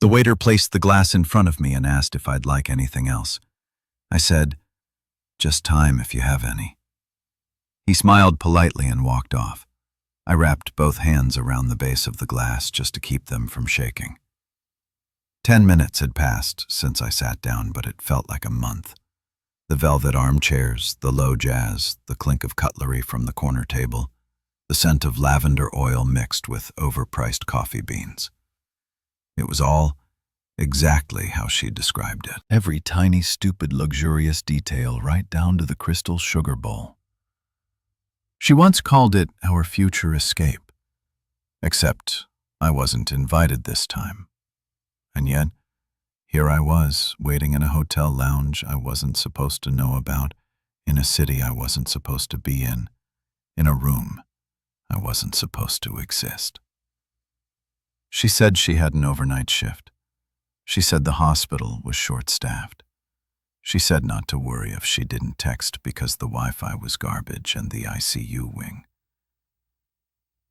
The waiter placed the glass in front of me and asked if I'd like anything else. I said, "Just time if you have any." He smiled politely and walked off. I wrapped both hands around the base of the glass just to keep them from shaking. 10 minutes had passed since I sat down, but it felt like a month. The velvet armchairs, the low jazz, the clink of cutlery from the corner table, the scent of lavender oil mixed with overpriced coffee beans. It was all exactly how she described it. Every tiny, stupid, luxurious detail, right down to the crystal sugar bowl. She once called it our future escape. Except I wasn't invited this time. And yet, here I was, waiting in a hotel lounge I wasn't supposed to know about, in a city I wasn't supposed to be in a room I wasn't supposed to exist. She said she had an overnight shift. She said the hospital was short-staffed. She said not to worry if she didn't text because the Wi-Fi was garbage and the ICU wing.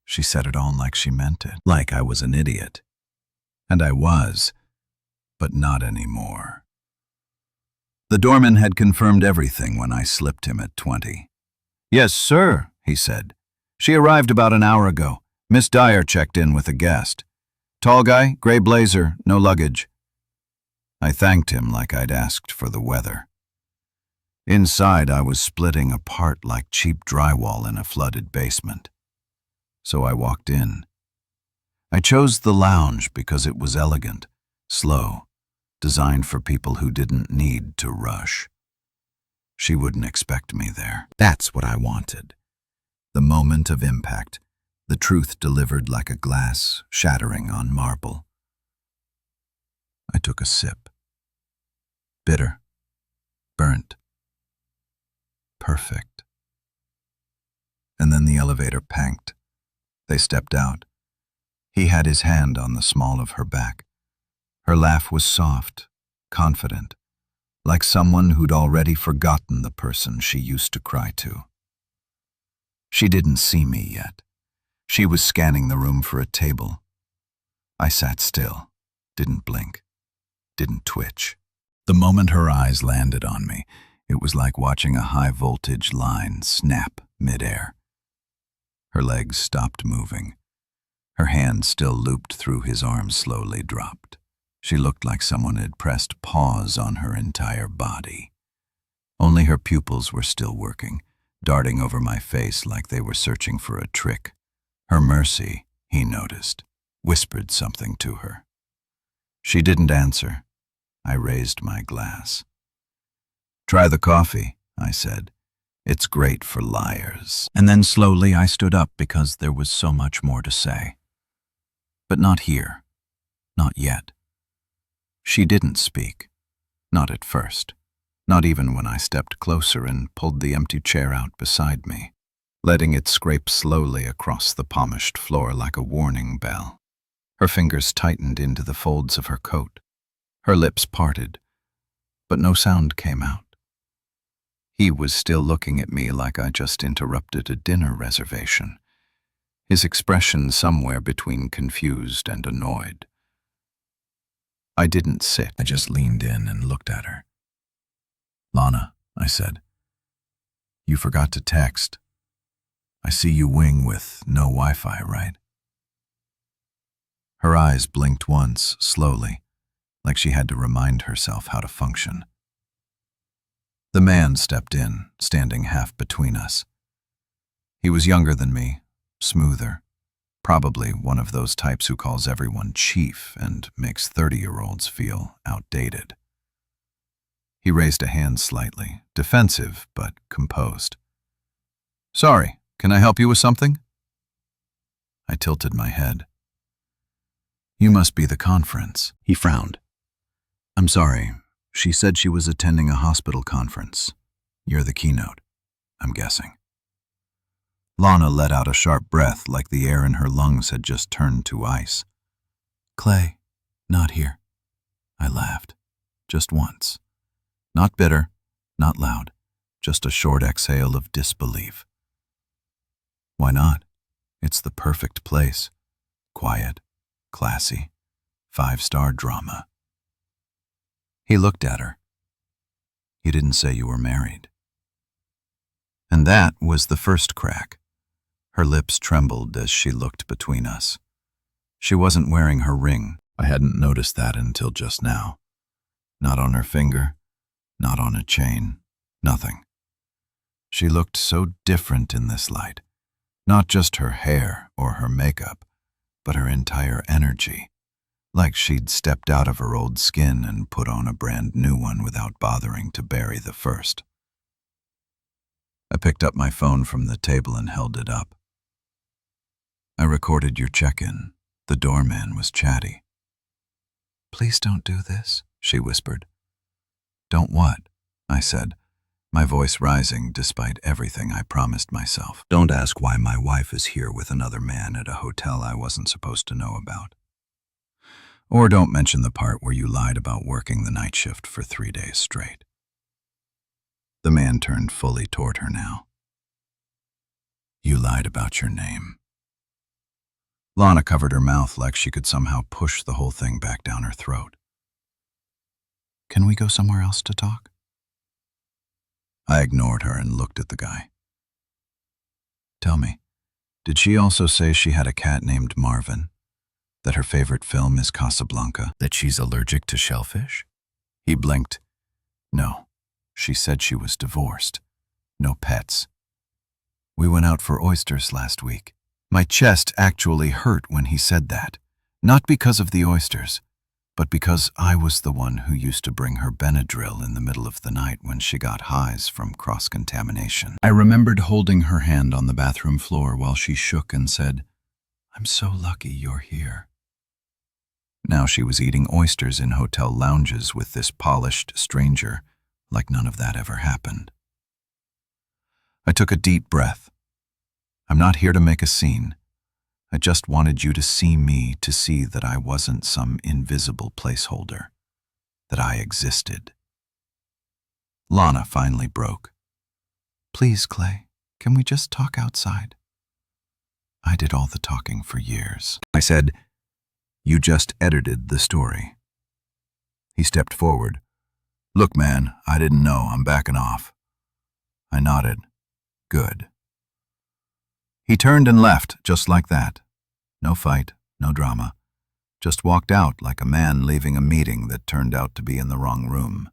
She said it all like she meant it, like I was an idiot. And I was, but not anymore. The doorman had confirmed everything when I slipped him at 20. "Yes, sir," he said. "She arrived about an hour ago. Miss Dyer checked in with a guest. Tall guy, gray blazer, no luggage." I thanked him like I'd asked for the weather. Inside, I was splitting apart like cheap drywall in a flooded basement. So I walked in. I chose the lounge because it was elegant, slow, designed for people who didn't need to rush. She wouldn't expect me there. That's what I wanted. The moment of impact, the truth delivered like a glass shattering on marble. I took a sip. Bitter. Burnt. Perfect. And then the elevator panked. They stepped out. He had his hand on the small of her back. Her laugh was soft, confident, like someone who'd already forgotten the person she used to cry to. She didn't see me yet. She was scanning the room for a table. I sat still, didn't blink, didn't twitch. The moment her eyes landed on me, it was like watching a high-voltage line snap midair. Her legs stopped moving. Her hand, still looped through his arm, slowly dropped. She looked like someone had pressed pause on her entire body. Only her pupils were still working, darting over my face like they were searching for a trick. Her mercy, he noticed, whispered something to her. She didn't answer. I raised my glass. "Try the coffee," I said. "It's great for liars." And then slowly I stood up because there was so much more to say. But not here. Not yet. She didn't speak. Not at first. Not even when I stepped closer and pulled the empty chair out beside me, letting it scrape slowly across the polished floor like a warning bell. Her fingers tightened into the folds of her coat. Her lips parted, but no sound came out. He was still looking at me like I just interrupted a dinner reservation, his expression somewhere between confused and annoyed. I didn't sit. I just leaned in and looked at her. "Lana," I said, "you forgot to text. I see you wing with no Wi-Fi, right?" Her eyes blinked once, slowly, like she had to remind herself how to function. The man stepped in, standing half between us. He was younger than me, smoother, probably one of those types who calls everyone chief and makes 30-year-olds feel outdated. He raised a hand slightly, defensive but composed. "Sorry, can I help you with something?" I tilted my head. "You must be the conference." He frowned. "I'm sorry. She said she was attending a hospital conference. You're the keynote, I'm guessing." Lana let out a sharp breath like the air in her lungs had just turned to ice. "Clay, not here." I laughed. Just once. Not bitter, not loud, just a short exhale of disbelief. "Why not? It's the perfect place. Quiet, classy, 5-star drama. He looked at her. You didn't say you were married. And that was the first crack. Her lips trembled as she looked between us. She wasn't wearing her ring. I hadn't noticed that until just now. Not on her finger, not on a chain, nothing. She looked so different in this light. Not just her hair or her makeup, but her entire energy. Like she'd stepped out of her old skin and put on a brand new one without bothering to bury the first. I picked up my phone from the table and held it up. I recorded your check-in. The doorman was chatty. Please don't do this, she whispered. Don't what? I said, my voice rising despite everything I promised myself. Don't ask why my wife is here with another man at a hotel I wasn't supposed to know about. Or don't mention the part where you lied about working the night shift for 3 days straight. The man turned fully toward her now. You lied about your name. Lana covered her mouth like she could somehow push the whole thing back down her throat. Can we go somewhere else to talk? I ignored her and looked at the guy. Tell me, did she also say she had a cat named Marvin? That her favorite film is Casablanca? That she's allergic to shellfish? He blinked. No, she said she was divorced. No pets. We went out for oysters last week. My chest actually hurt when he said that, not because of the oysters, but because I was the one who used to bring her Benadryl in the middle of the night when she got highs from cross-contamination. I remembered holding her hand on the bathroom floor while she shook and said, I'm so lucky you're here. Now she was eating oysters in hotel lounges with this polished stranger, like none of that ever happened. I took a deep breath. I'm not here to make a scene. I just wanted you to see me, to see that I wasn't some invisible placeholder, that I existed. Lana finally broke. Please, Clay, can we just talk outside? I did all the talking for years. I said, you just edited the story. He stepped forward. Look, man, I didn't know. I'm backing off. I nodded. Good. He turned and left, just like that. No fight, no drama. Just walked out like a man leaving a meeting that turned out to be in the wrong room.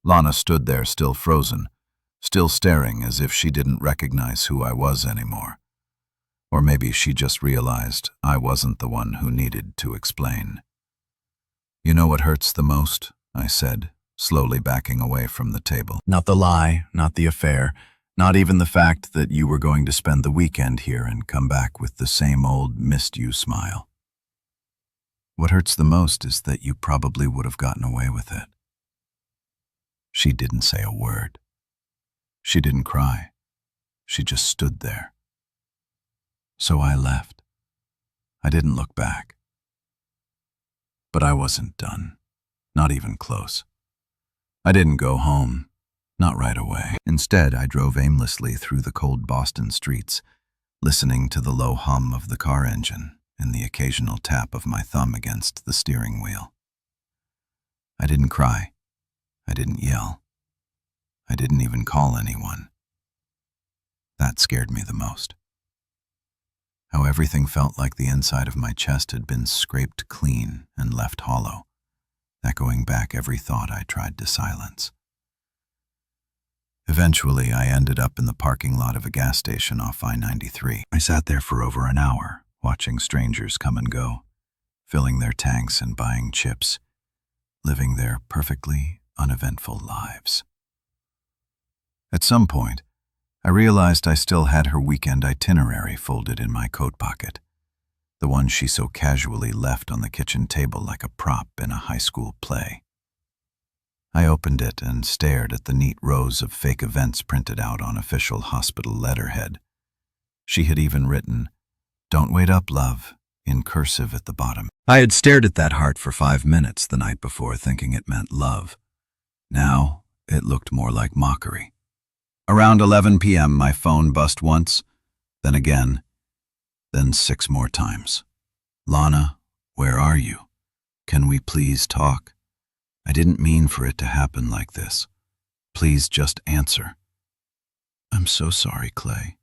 Lana stood there still frozen, still staring as if she didn't recognize who I was anymore. Or maybe she just realized I wasn't the one who needed to explain. You know what hurts the most? I said, slowly backing away from the table. Not the lie, not the affair. Not even the fact that you were going to spend the weekend here and come back with the same old missed-you smile. What hurts the most is that you probably would have gotten away with it. She didn't say a word. She didn't cry. She just stood there. So I left. I didn't look back. But I wasn't done. Not even close. I didn't go home. Not right away. Instead, I drove aimlessly through the cold Boston streets, listening to the low hum of the car engine and the occasional tap of my thumb against the steering wheel. I didn't cry. I didn't yell. I didn't even call anyone. That scared me the most. How everything felt like the inside of my chest had been scraped clean and left hollow, echoing back every thought I tried to silence. Eventually, I ended up in the parking lot of a gas station off I-93. I sat there for over an hour, watching strangers come and go, filling their tanks and buying chips, living their perfectly uneventful lives. At some point, I realized I still had her weekend itinerary folded in my coat pocket, the one she so casually left on the kitchen table like a prop in a high school play. I opened it and stared at the neat rows of fake events printed out on official hospital letterhead. She had even written, "Don't wait up, love," in cursive at the bottom. I had stared at that heart for 5 minutes the night before, thinking it meant love. Now, it looked more like mockery. Around 11 p.m., my phone buzzed once, then again, then 6 more times. Lana, where are you? Can we please talk? I didn't mean for it to happen like this. Please just answer. I'm so sorry, Clay.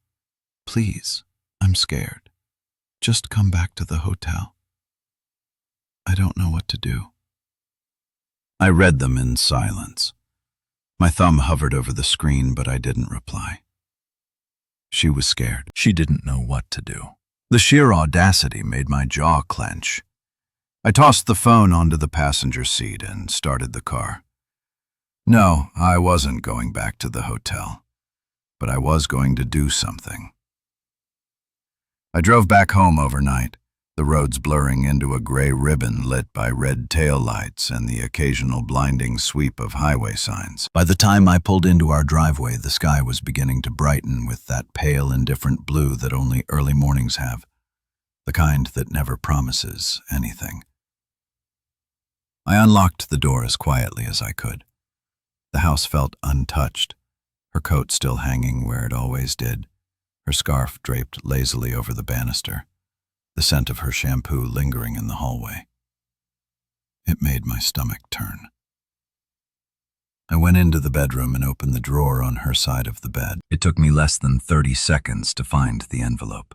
Please, I'm scared. Just come back to the hotel. I don't know what to do. I read them in silence. My thumb hovered over the screen, but I didn't reply. She was scared. She didn't know what to do. The sheer audacity made my jaw clench. I tossed the phone onto the passenger seat and started the car. No, I wasn't going back to the hotel, but I was going to do something. I drove back home overnight, the roads blurring into a gray ribbon lit by red taillights and the occasional blinding sweep of highway signs. By the time I pulled into our driveway, the sky was beginning to brighten with that pale, indifferent blue that only early mornings have, the kind that never promises anything. I unlocked the door as quietly as I could. The house felt untouched, her coat still hanging where it always did, her scarf draped lazily over the banister, the scent of her shampoo lingering in the hallway. It made my stomach turn. I went into the bedroom and opened the drawer on her side of the bed. It took me less than 30 seconds to find the envelope.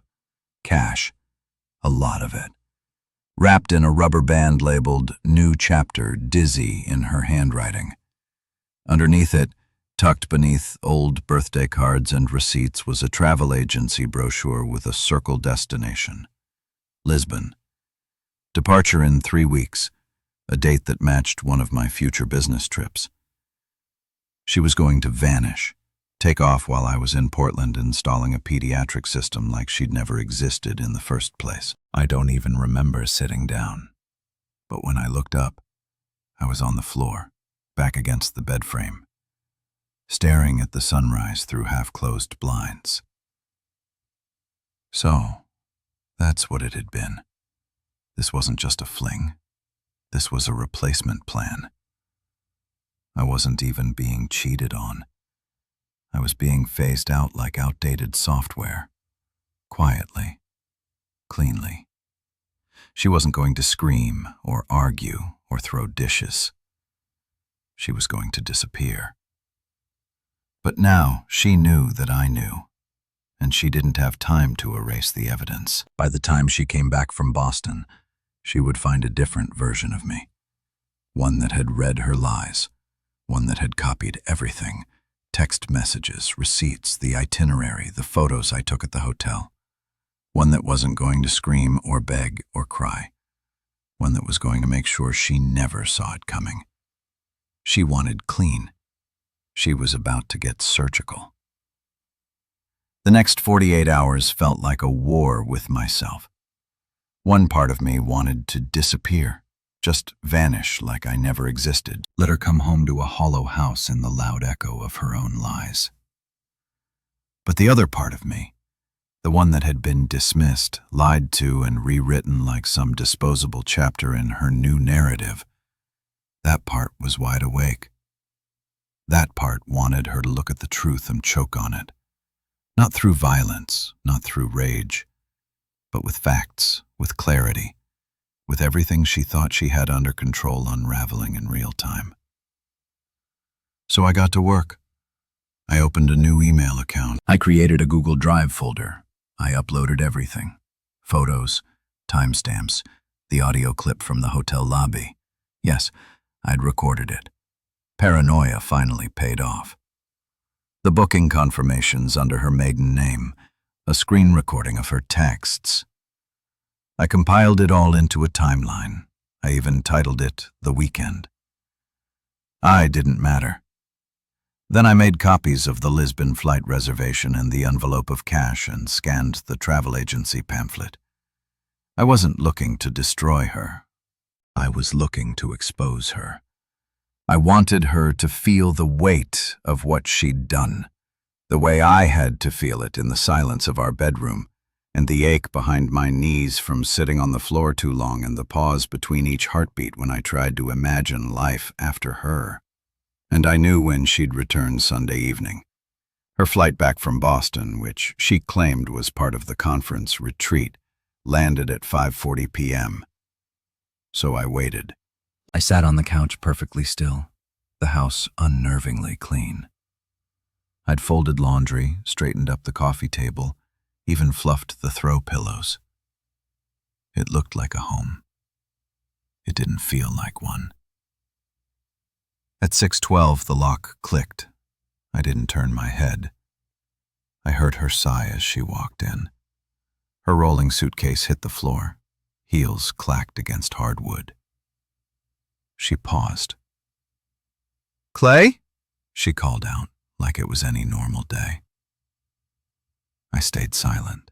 Cash, a lot of it, wrapped in a rubber band labeled New Chapter Dizzy in her handwriting. Underneath it, tucked beneath old birthday cards and receipts, was a travel agency brochure with a circle destination. Lisbon. Departure in 3 weeks, a date that matched one of my future business trips. She was going to vanish, take off while I was in Portland installing a pediatric system like she'd never existed in the first place. I don't even remember sitting down. But when I looked up, I was on the floor, back against the bed frame, staring at the sunrise through half-closed blinds. So, that's what it had been. This wasn't just a fling. This was a replacement plan. I wasn't even being cheated on. I was being phased out like outdated software. Quietly. Cleanly. She wasn't going to scream or argue or throw dishes. She was going to disappear. But now she knew that I knew, and she didn't have time to erase the evidence. By the time she came back from Boston, she would find a different version of me. One that had read her lies. One that had copied everything. Text messages, receipts, the itinerary, the photos I took at the hotel. One that wasn't going to scream or beg or cry. One that was going to make sure she never saw it coming. She wanted clean. She was about to get surgical. The next 48 hours felt like a war with myself. One part of me wanted to disappear, just vanish like I never existed. Let her come home to a hollow house in the loud echo of her own lies. But the other part of me, the one that had been dismissed, lied to, and rewritten like some disposable chapter in her new narrative, that part was wide awake. That part wanted her to look at the truth and choke on it. Not through violence, not through rage, but with facts, with clarity, with everything she thought she had under control unraveling in real time. So I got to work. I opened a new email account. I created a Google Drive folder. I uploaded everything. Photos, timestamps, the audio clip from the hotel lobby. Yes, I'd recorded it. Paranoia finally paid off. The booking confirmations under her maiden name, a screen recording of her texts. I compiled it all into a timeline. I even titled it The Weekend. I didn't matter. Then I made copies of the Lisbon flight reservation and the envelope of cash and scanned the travel agency pamphlet. I wasn't looking to destroy her. I was looking to expose her. I wanted her to feel the weight of what she'd done, the way I had to feel it in the silence of our bedroom, and the ache behind my knees from sitting on the floor too long and the pause between each heartbeat when I tried to imagine life after her. And I knew when she'd return Sunday evening. Her flight back from Boston, which she claimed was part of the conference retreat, landed at 5:40 p.m. So I waited. I sat on the couch perfectly still, the house unnervingly clean. I'd folded laundry, straightened up the coffee table, even fluffed the throw pillows. It looked like a home. It didn't feel like one. At 6:12, the lock clicked. I didn't turn my head. I heard her sigh as she walked in. Her rolling suitcase hit the floor. Heels clacked against hardwood. She paused. "Clay?" she called out, like it was any normal day. I stayed silent.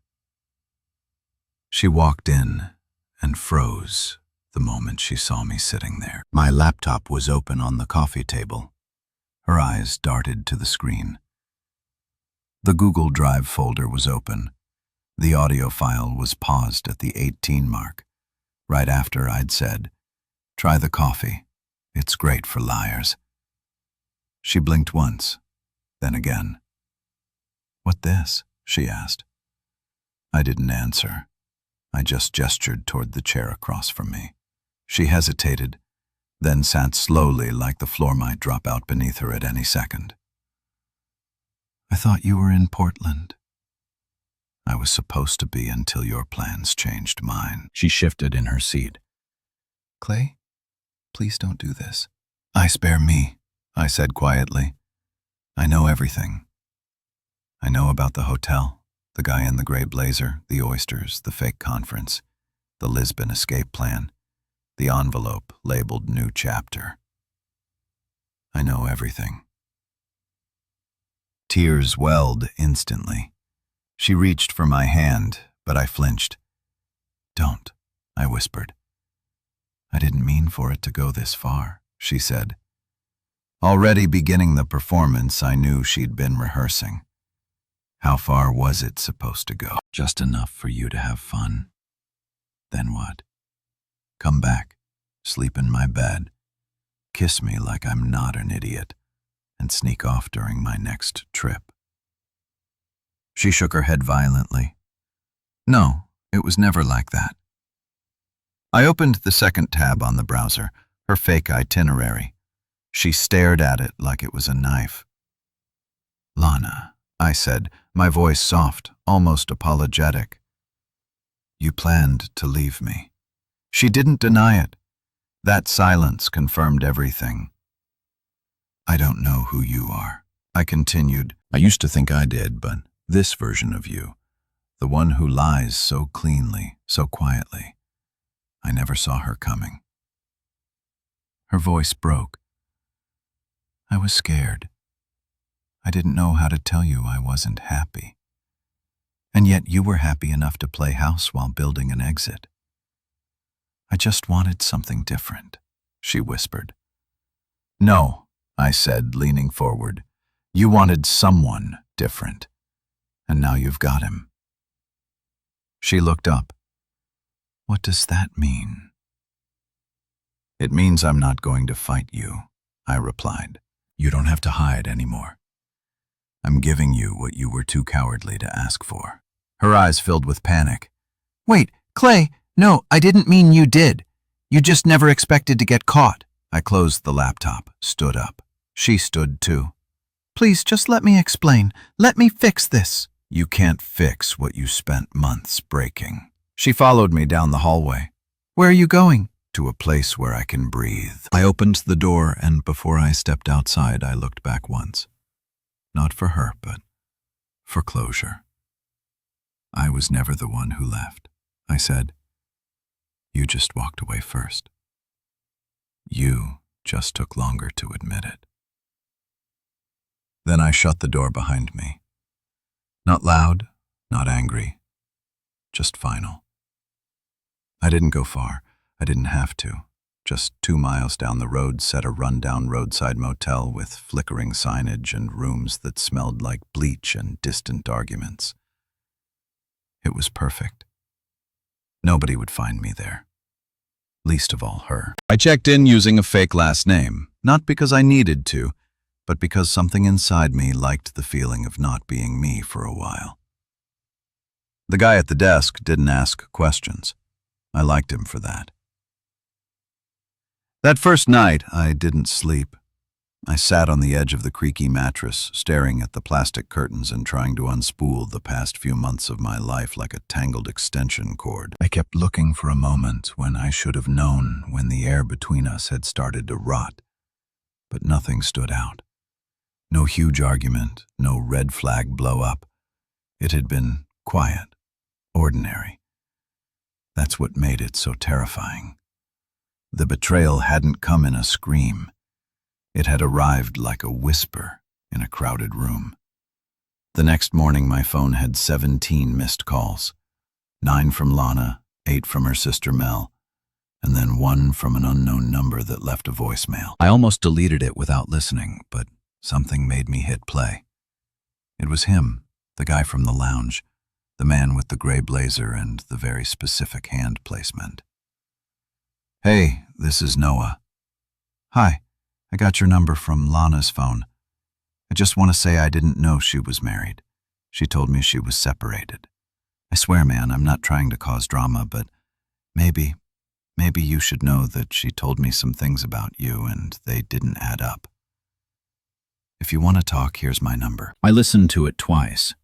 She walked in and froze the moment she saw me sitting there. My laptop was open on the coffee table. Her eyes darted to the screen. The Google Drive folder was open. The audio file was paused at the 18 mark, right after I'd said, "Try the coffee. It's great for liars." She blinked once, then again. "What this?" she asked. I didn't answer. I just gestured toward the chair across from me. She hesitated, then sat slowly like the floor might drop out beneath her at any second. "I thought you were in Portland." "I was supposed to be until your plans changed mine." She shifted in her seat. "Clay, please don't do this." "I spare me," I said quietly. "I know everything. I know about the hotel, the guy in the gray blazer, the oysters, the fake conference, the Lisbon escape plan, the envelope labeled new chapter. I know everything." Tears welled instantly. She reached for my hand, but I flinched. "Don't," I whispered. "I didn't mean for it to go this far," she said. Already beginning the performance, I knew she'd been rehearsing. How far was it supposed to go? "Just enough for you to have fun. Then what? Come back, sleep in my bed, kiss me like I'm not an idiot, and sneak off during my next trip." She shook her head violently. "No, it was never like that." I opened the second tab on the browser, her fake itinerary. She stared at it like it was a knife. "Lana," I said, my voice soft, almost apologetic. "You planned to leave me." She didn't deny it. That silence confirmed everything. "I don't know who you are," I continued. "I used to think I did, but this version of you, the one who lies so cleanly, so quietly, I never saw her coming." Her voice broke. "I was scared. I didn't know how to tell you I wasn't happy. And yet you were happy enough to play house while building an exit. I just wanted something different," she whispered. "No," I said, leaning forward. "You wanted someone different. And now you've got him." She looked up. "What does that mean?" "It means I'm not going to fight you," I replied. "You don't have to hide anymore. I'm giving you what you were too cowardly to ask for." Her eyes filled with panic. "Wait, Clay, no, I didn't mean you did. You just never expected to get caught." I closed the laptop, stood up. She stood too. "Please, just let me explain. Let me fix this." "You can't fix what you spent months breaking." She followed me down the hallway. "Where are you going?" "To a place where I can breathe." I opened the door, and before I stepped outside, I looked back once. Not for her, but for closure. "I was never the one who left," I said. "You just walked away first. You just took longer to admit it." Then I shut the door behind me. Not loud, not angry, just final. I didn't go far. I didn't have to. Just 2 miles down the road sat a rundown roadside motel with flickering signage and rooms that smelled like bleach and distant arguments. It was perfect. Nobody would find me there. Least of all her. I checked in using a fake last name, not because I needed to, but because something inside me liked the feeling of not being me for a while. The guy at the desk didn't ask questions. I liked him for that. That first night, I didn't sleep. I sat on the edge of the creaky mattress, staring at the plastic curtains and trying to unspool the past few months of my life like a tangled extension cord. I kept looking for a moment when I should have known when the air between us had started to rot. But nothing stood out. No huge argument, no red flag blow up. It had been quiet, ordinary. That's what made it so terrifying. The betrayal hadn't come in a scream. It had arrived like a whisper in a crowded room. The next morning, my phone had 17 missed calls. 9 from Lana, 8 from her sister Mel, and then 1 from an unknown number that left a voicemail. I almost deleted it without listening, but something made me hit play. It was him, the guy from the lounge, the man with the gray blazer and the very specific hand placement. "Hey, this is Noah. Hi, I got your number from Lana's phone. I just want to say I didn't know she was married. She told me she was separated. I swear, man, I'm not trying to cause drama, but maybe you should know that she told me some things about you and they didn't add up. If you want to talk, here's my number." I listened to it twice.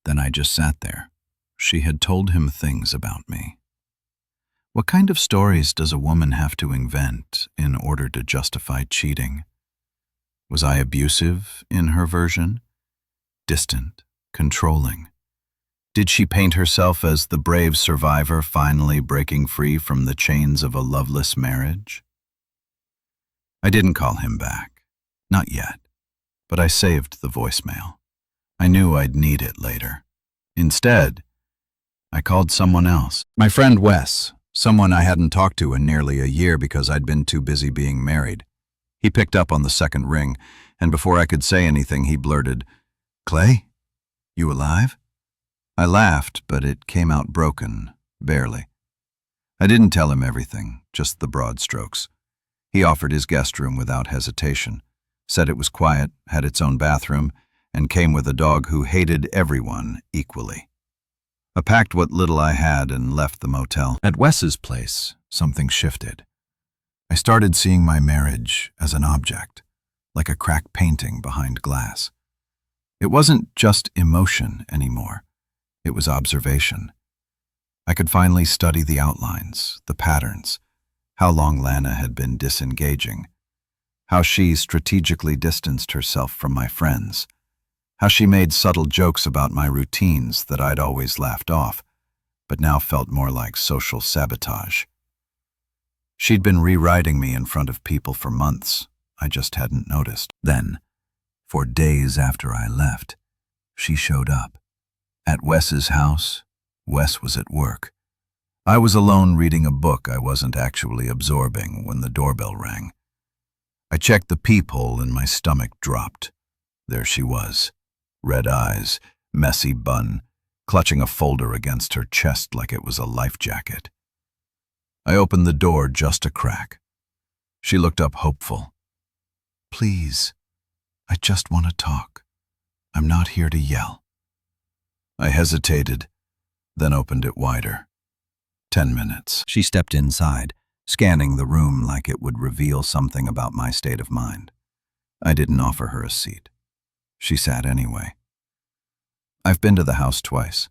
Then I just sat there. She had told him things about me. What kind of stories does a woman have to invent in order to justify cheating? Was I abusive in her version? Distant, controlling? Did she paint herself as the brave survivor finally breaking free from the chains of a loveless marriage? I didn't call him back. Not yet. But I saved the voicemail. I knew I'd need it later. Instead, I called someone else. My friend Wes. Someone I hadn't talked to in nearly a year because I'd been too busy being married. He picked up on the second ring, and before I could say anything, he blurted, "Clay, you alive?" I laughed, but it came out broken, barely. I didn't tell him everything, just the broad strokes. He offered his guest room without hesitation, said it was quiet, had its own bathroom, and came with a dog who hated everyone equally. I packed what little I had and left the motel. At Wes's place, something shifted. I started seeing my marriage as an object, like a cracked painting behind glass. It wasn't just emotion anymore. It was observation. I could finally study the outlines, the patterns, how long Lana had been disengaging, how she strategically distanced herself from my friends, how she made subtle jokes about my routines that I'd always laughed off, but now felt more like social sabotage. She'd been rewriting me in front of people for months. I just hadn't noticed. Then, for days after I left, she showed up. At Wes's house, Wes was at work. I was alone reading a book I wasn't actually absorbing when the doorbell rang. I checked the peephole and my stomach dropped. There she was. Red eyes, messy bun, clutching a folder against her chest like it was a life jacket. I opened the door just a crack. She looked up hopeful. "Please, I just want to talk. I'm not here to yell." I hesitated, then opened it wider. 10 minutes. She stepped inside, scanning the room like it would reveal something about my state of mind. I didn't offer her a seat. She sat anyway. "I've been to the house twice."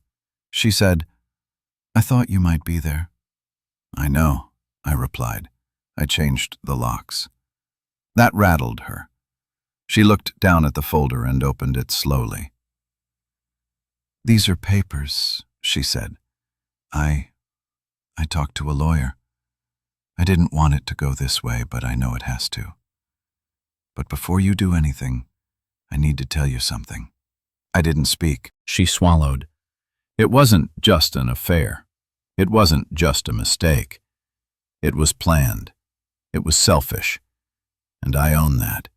She said, "I thought you might be there." "I know," I replied. I changed the locks. That rattled her. She looked down at the folder and opened it slowly. "These are papers," she said. I talked to a lawyer. I didn't want it to go this way, but I know it has to. But before you do anything, I need to tell you something." I didn't speak. She swallowed. It wasn't just an affair. It wasn't just a mistake. It was planned. It was selfish. And I own that.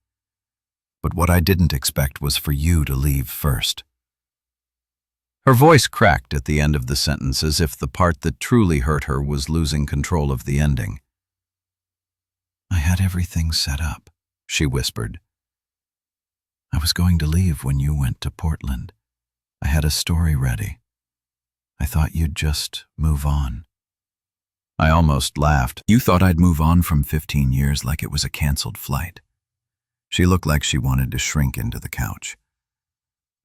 But what I didn't expect was for you to leave first. Her voice cracked at the end of the sentence as if the part that truly hurt her was losing control of the ending. "I had everything set up," she whispered. "I was going to leave when you went to Portland. I had a story ready. I thought you'd just move on." I almost laughed. You thought I'd move on from 15 years like it was a canceled flight. She looked like she wanted to shrink into the couch.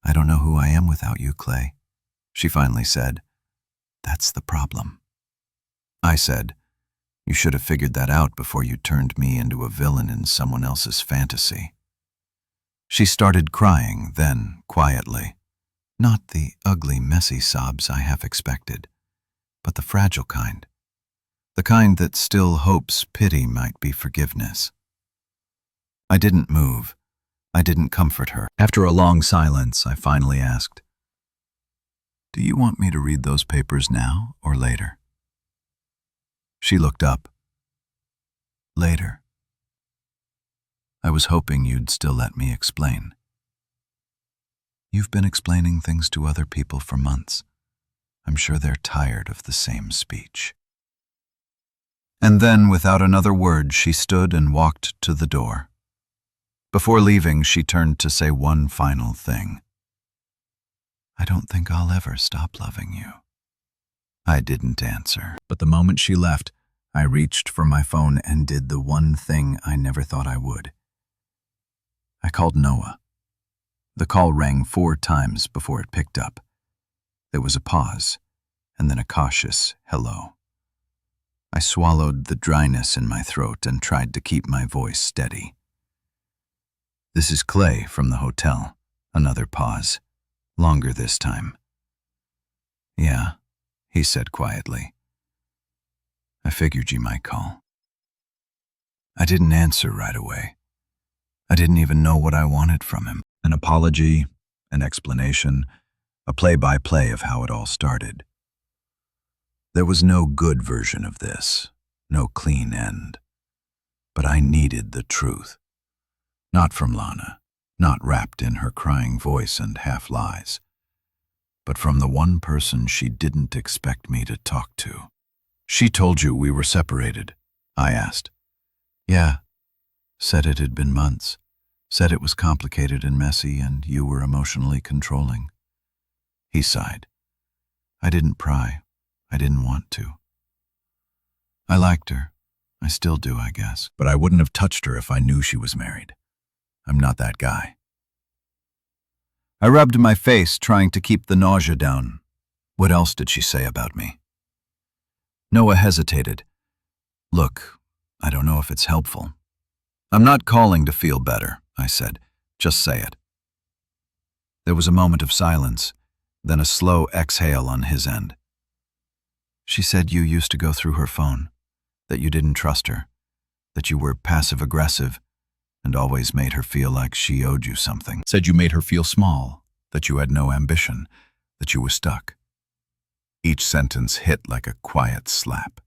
I don't know who I am without you, Clay. She finally said, That's the problem. I said, You should have figured that out before you turned me into a villain in someone else's fantasy. She started crying, then, quietly. Not the ugly, messy sobs I half expected, but the fragile kind. The kind that still hopes pity might be forgiveness. I didn't move. I didn't comfort her. After a long silence, I finally asked, Do you want me to read those papers now or later? She looked up. Later. I was hoping you'd still let me explain. You've been explaining things to other people for months. I'm sure they're tired of the same speech. And then, without another word, she stood and walked to the door. Before leaving, she turned to say one final thing. I don't think I'll ever stop loving you. I didn't answer, but the moment she left, I reached for my phone and did the one thing I never thought I would. I called Noah. The call rang 4 times before it picked up. There was a pause, and then a cautious hello. I swallowed the dryness in my throat and tried to keep my voice steady. This is Clay from the hotel. Another pause. Longer this time. Yeah, he said quietly. I figured you might call. I didn't answer right away. I didn't even know what I wanted from him. An apology, an explanation, a play-by-play of how it all started. There was no good version of this, no clean end. But I needed the truth. Not from Lana, not wrapped in her crying voice and half-lies, but from the one person she didn't expect me to talk to. She told you we were separated, I asked. Yeah, said it had been months, said it was complicated and messy and you were emotionally controlling. He sighed. I didn't pry. I didn't want to. I liked her. I still do, I guess. But I wouldn't have touched her if I knew she was married. I'm not that guy. I rubbed my face, trying to keep the nausea down. What else did she say about me? Noah hesitated. Look, I don't know if it's helpful. I'm not calling to feel better, I said. Just say it. There was a moment of silence, then a slow exhale on his end. She said you used to go through her phone, that you didn't trust her, that you were passive-aggressive, and always made her feel like she owed you something. Said you made her feel small, that you had no ambition, that you were stuck. Each sentence hit like a quiet slap.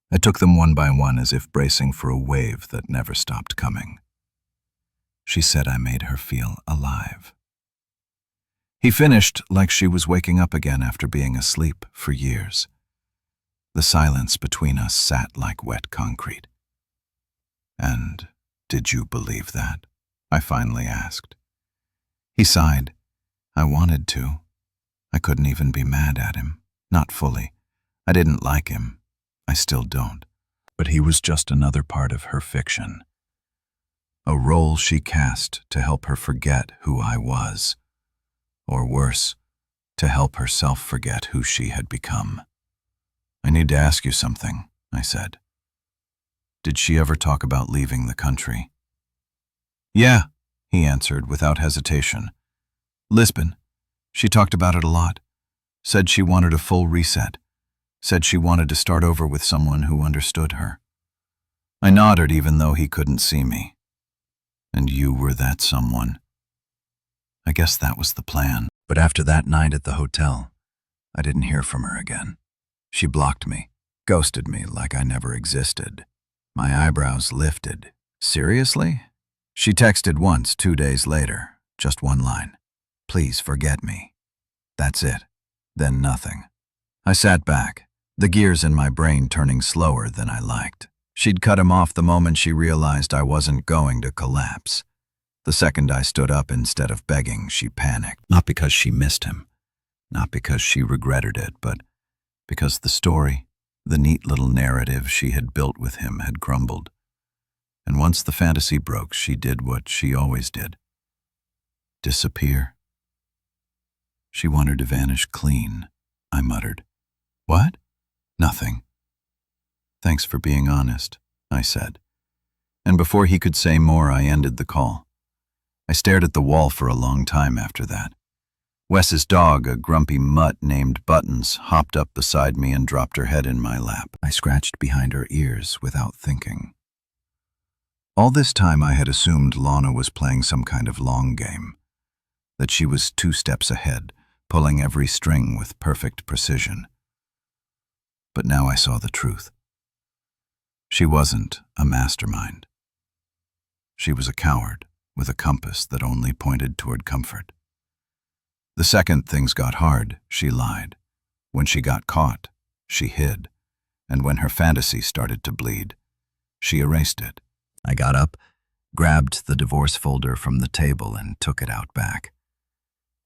I took them one by one as if bracing for a wave that never stopped coming. She said I made her feel alive. He finished like she was waking up again after being asleep for years. The silence between us sat like wet concrete. And did you believe that? I finally asked. He sighed. I wanted to. I couldn't even be mad at him. Not fully. I didn't like him. I still don't. But he was just another part of her fiction. A role she cast to help her forget who I was. Or worse, to help herself forget who she had become. I need to ask you something, I said. Did she ever talk about leaving the country? Yeah, he answered without hesitation. Lisbon. She talked about it a lot. Said she wanted a full reset. Said she wanted to start over with someone who understood her. I nodded even though he couldn't see me. And you were that someone. I guess that was the plan. But after that night at the hotel, I didn't hear from her again. She blocked me, ghosted me like I never existed. My eyebrows lifted. Seriously? She texted once 2 days later, just one line. Please forget me. That's it. Then nothing. I sat back, the gears in my brain turning slower than I liked. She'd cut him off the moment she realized I wasn't going to collapse. The second I stood up instead of begging, she panicked. Not because she missed him, not because she regretted it, but because the story, The neat little narrative she had built with him had crumbled. And once the fantasy broke, she did what she always did. Disappear. She wanted to vanish clean, I muttered. What? Nothing. Thanks for being honest, I said. And before he could say more, I ended the call. I stared at the wall for a long time after that. Wes's dog, a grumpy mutt named Buttons, hopped up beside me and dropped her head in my lap. I scratched behind her ears without thinking. All this time I had assumed Lana was playing some kind of long game, that she was 2 steps ahead, pulling every string with perfect precision. But now I saw the truth. She wasn't a mastermind. She was a coward with a compass that only pointed toward comfort. The second things got hard, she lied. When she got caught, she hid. And when her fantasy started to bleed, she erased it. I got up, grabbed the divorce folder from the table and took it out back.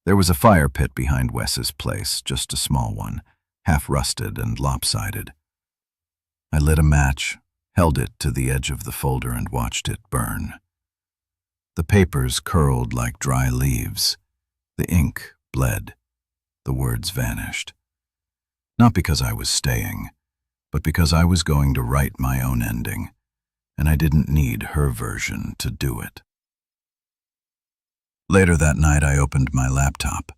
There was a fire pit behind Wes's place, just a small one, half rusted and lopsided. I lit a match, held it to the edge of the folder and watched it burn. The papers curled like dry leaves. The ink bled. The words vanished. Not because I was staying, but because I was going to write my own ending, and I didn't need her version to do it. Later that night, I opened my laptop.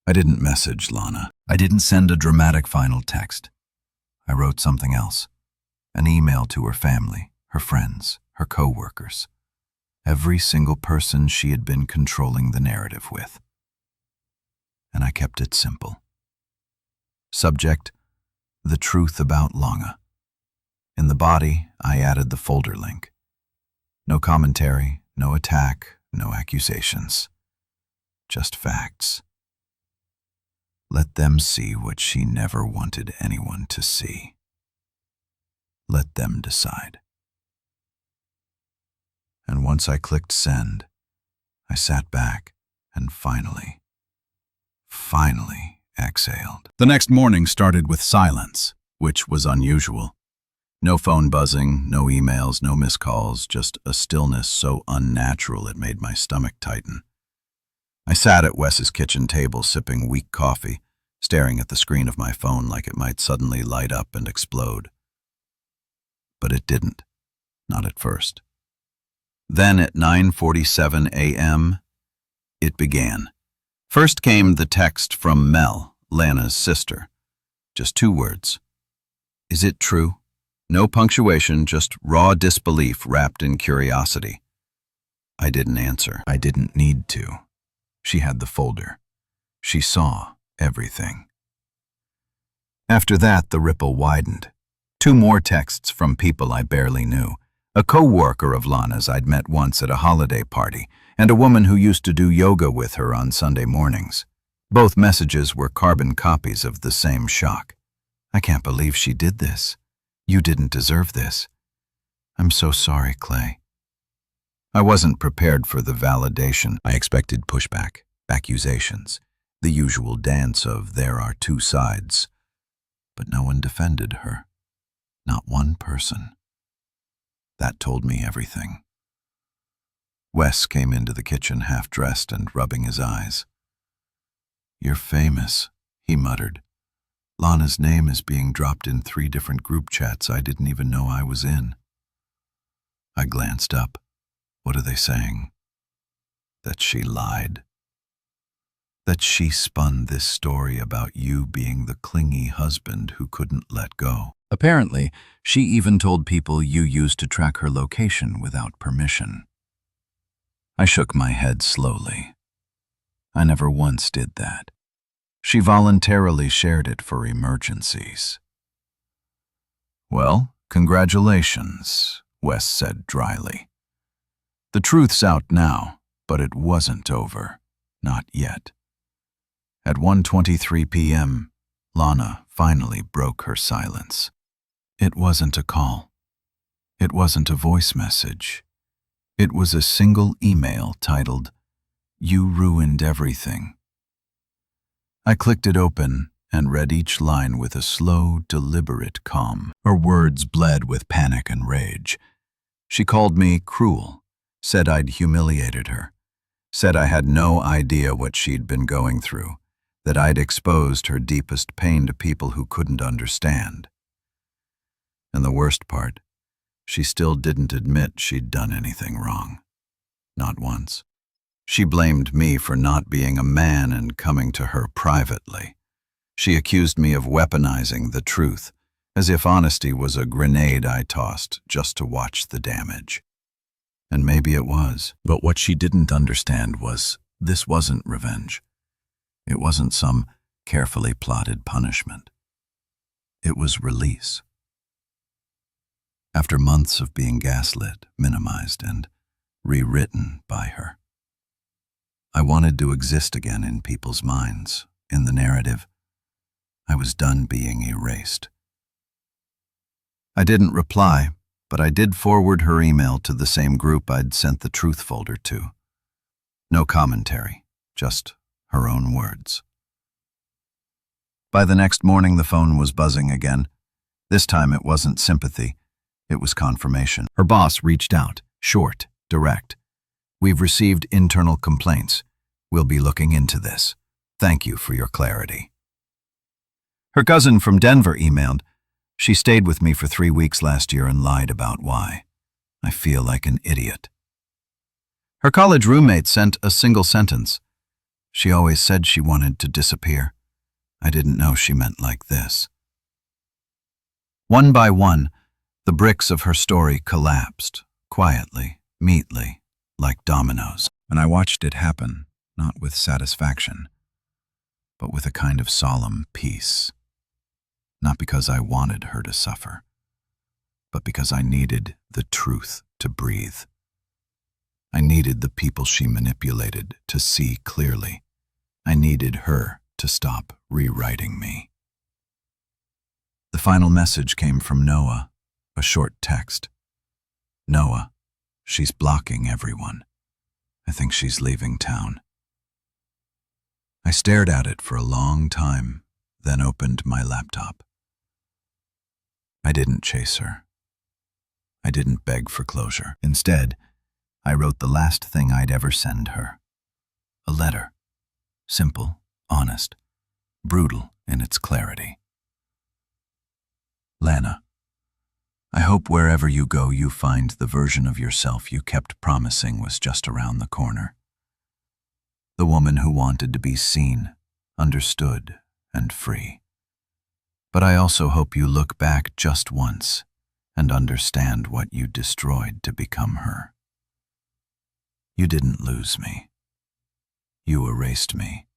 I didn't message Lana. I didn't send a dramatic final text. I wrote something else. An email to her family, her friends, her co-workers. Every single person she had been controlling the narrative with. And I kept it simple. Subject, the truth about Lana. In the body, I added the folder link. No commentary, no attack, no accusations. Just facts. Let them see what she never wanted anyone to see. Let them decide. And once I clicked send, I sat back and finally exhaled. The next morning started with silence, which was unusual. No phone buzzing, no emails, no missed calls, just a stillness so unnatural it made my stomach tighten. I sat at Wes's kitchen table sipping weak coffee, staring at the screen of my phone like it might suddenly light up and explode. But it didn't, not at first. Then at 9:47 a.m., it began. First came the text from Mel, Lana's sister. Just 2 words. Is it true? No punctuation, just raw disbelief wrapped in curiosity. I didn't answer. I didn't need to. She had the folder. She saw everything. After that, the ripple widened. 2 more texts from people I barely knew. A co-worker of Lana's I'd met once at a holiday party, and a woman who used to do yoga with her on Sunday mornings. Both messages were carbon copies of the same shock. I can't believe she did this. You didn't deserve this. I'm so sorry, Clay. I wasn't prepared for the validation. I expected pushback, accusations, the usual dance of there are 2 sides. But no one defended her. Not one person. That told me everything. Wes came into the kitchen half-dressed and rubbing his eyes. You're famous, he muttered. Lana's name is being dropped in 3 different group chats I didn't even know I was in. I glanced up. What are they saying? That she lied. That she spun this story about you being the clingy husband who couldn't let go. Apparently, she even told people you used to track her location without permission. I shook my head slowly. I never once did that. She voluntarily shared it for emergencies. Well, congratulations, Wes said dryly. The truth's out now, but it wasn't over. Not yet. At 1:23 p.m., Lana finally broke her silence. It wasn't a call. It wasn't a voice message. It was a single email titled, "You ruined everything." I clicked it open and read each line with a slow, deliberate calm. Her words bled with panic and rage. She called me cruel, said I'd humiliated her, said I had no idea what she'd been going through, that I'd exposed her deepest pain to people who couldn't understand. And the worst part, she still didn't admit she'd done anything wrong. Not once. She blamed me for not being a man and coming to her privately. She accused me of weaponizing the truth, as if honesty was a grenade I tossed just to watch the damage. And maybe it was. But what she didn't understand was this wasn't revenge. It wasn't some carefully plotted punishment. It was release. After months of being gaslit, minimized, and rewritten by her, I wanted to exist again in people's minds, in the narrative. I was done being erased. I didn't reply, but I did forward her email to the same group I'd sent the truth folder to. No commentary, just her own words. By the next morning, the phone was buzzing again. This time it wasn't sympathy, it was confirmation. Her boss reached out, short, direct. "We've received internal complaints. We'll be looking into this. Thank you for your clarity." Her cousin from Denver emailed, "She stayed with me for 3 weeks last year and lied about why. I feel like an idiot." Her college roommate sent a single sentence. "She always said she wanted to disappear. I didn't know she meant like this." One by one, the bricks of her story collapsed, quietly, neatly, like dominoes. And I watched it happen, not with satisfaction, but with a kind of solemn peace. Not because I wanted her to suffer, but because I needed the truth to breathe. I needed the people she manipulated to see clearly. I needed her to stop rewriting me. The final message came from Noah, a short text. "Noah, she's blocking everyone. I think she's leaving town." I stared at it for a long time, then opened my laptop. I didn't chase her. I didn't beg for closure. Instead, I wrote the last thing I'd ever send her. A letter. Simple, honest, brutal in its clarity. "Lana, I hope wherever you go you find the version of yourself you kept promising was just around the corner. The woman who wanted to be seen, understood, and free. But I also hope you look back just once and understand what you destroyed to become her. You didn't lose me. You erased me.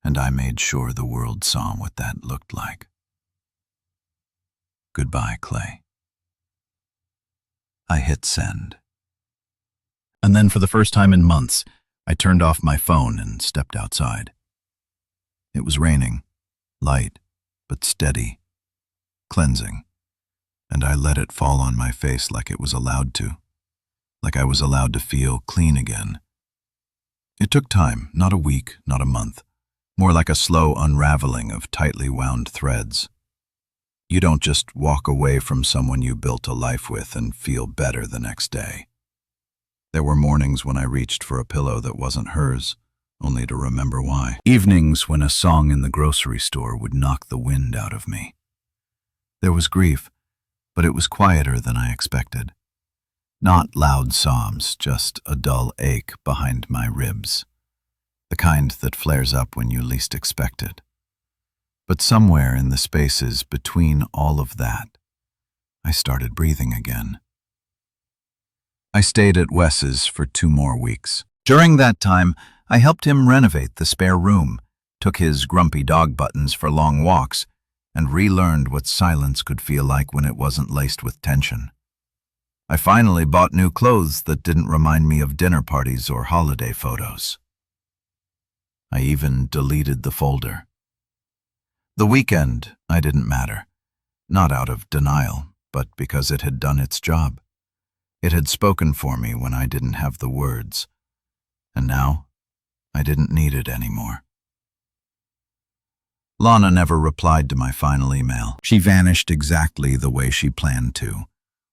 And I made sure the world saw what that looked like. Goodbye, Clay." I hit send. And then for the first time in months, I turned off my phone and stepped outside. It was raining, light, but steady, cleansing, and I let it fall on my face like it was allowed to, like I was allowed to feel clean again. It took time, not a week, not a month, more like a slow unraveling of tightly wound threads. You don't just walk away from someone you built a life with and feel better the next day. There were mornings when I reached for a pillow that wasn't hers, only to remember why. Evenings when a song in the grocery store would knock the wind out of me. There was grief, but it was quieter than I expected. Not loud sobs, just a dull ache behind my ribs. The kind that flares up when you least expect it. But somewhere in the spaces between all of that, I started breathing again. I stayed at Wes's for 2 more weeks. During that time, I helped him renovate the spare room, took his grumpy dog Buttons for long walks, and relearned what silence could feel like when it wasn't laced with tension. I finally bought new clothes that didn't remind me of dinner parties or holiday photos. I even deleted the folder. The weekend, I didn't matter. Not out of denial, but because it had done its job. It had spoken for me when I didn't have the words. And now, I didn't need it anymore. Lana never replied to my final email. She vanished exactly the way she planned to,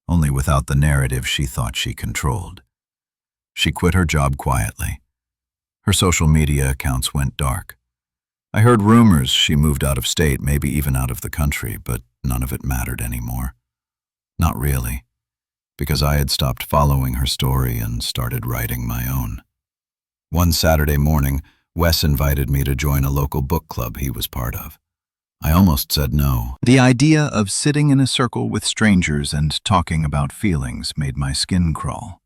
only without the narrative she thought she controlled. She quit her job quietly. Her social media accounts went dark. I heard rumors she moved out of state, maybe even out of the country, but none of it mattered anymore. Not really, because I had stopped following her story and started writing my own. One Saturday morning, Wes invited me to join a local book club he was part of. I almost said no. The idea of sitting in a circle with strangers and talking about feelings made my skin crawl.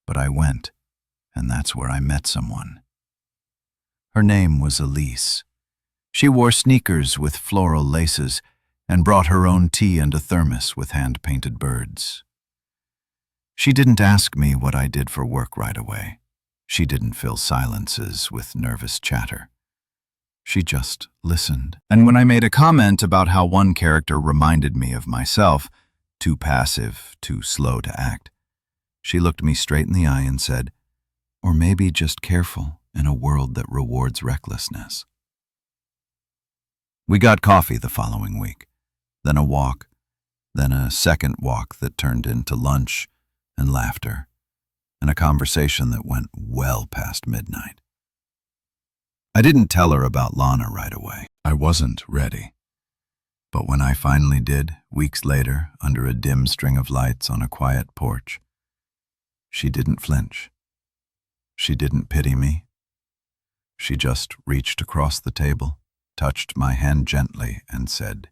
But I went, and that's where I met someone. Her name was Elise. She wore sneakers with floral laces and brought her own tea and a thermos with hand-painted birds. She didn't ask me what I did for work right away. She didn't fill silences with nervous chatter. She just listened. And when I made a comment about how one character reminded me of myself, too passive, too slow to act, she looked me straight in the eye and said, "Or maybe just careful in a world that rewards recklessness." We got coffee the following week, then a walk, then a second walk that turned into lunch and laughter, and a conversation that went well past midnight. I didn't tell her about Lana right away. I wasn't ready. But when I finally did, weeks later, under a dim string of lights on a quiet porch, she didn't flinch. She didn't pity me. She just reached across the table, touched my hand gently, and said,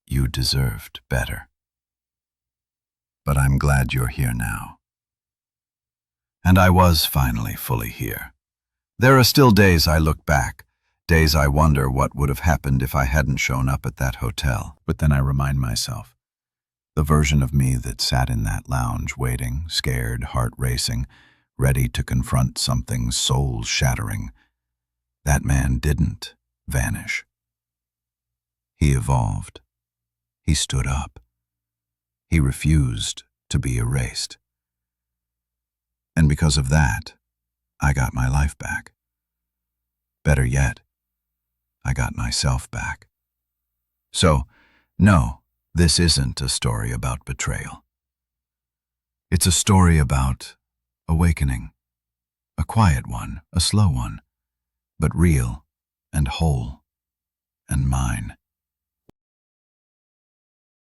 "You deserved better. But I'm glad you're here now." And I was finally fully here. There are still days I look back, days I wonder what would have happened if I hadn't shown up at that hotel. But then I remind myself, the version of me that sat in that lounge waiting, scared, heart racing, ready to confront something soul-shattering, that man didn't vanish. He evolved. He stood up. He refused to be erased. And because of that, I got my life back. Better yet, I got myself back. So, no, this isn't a story about betrayal. It's a story about awakening. A quiet one, a slow one, but real and whole and mine.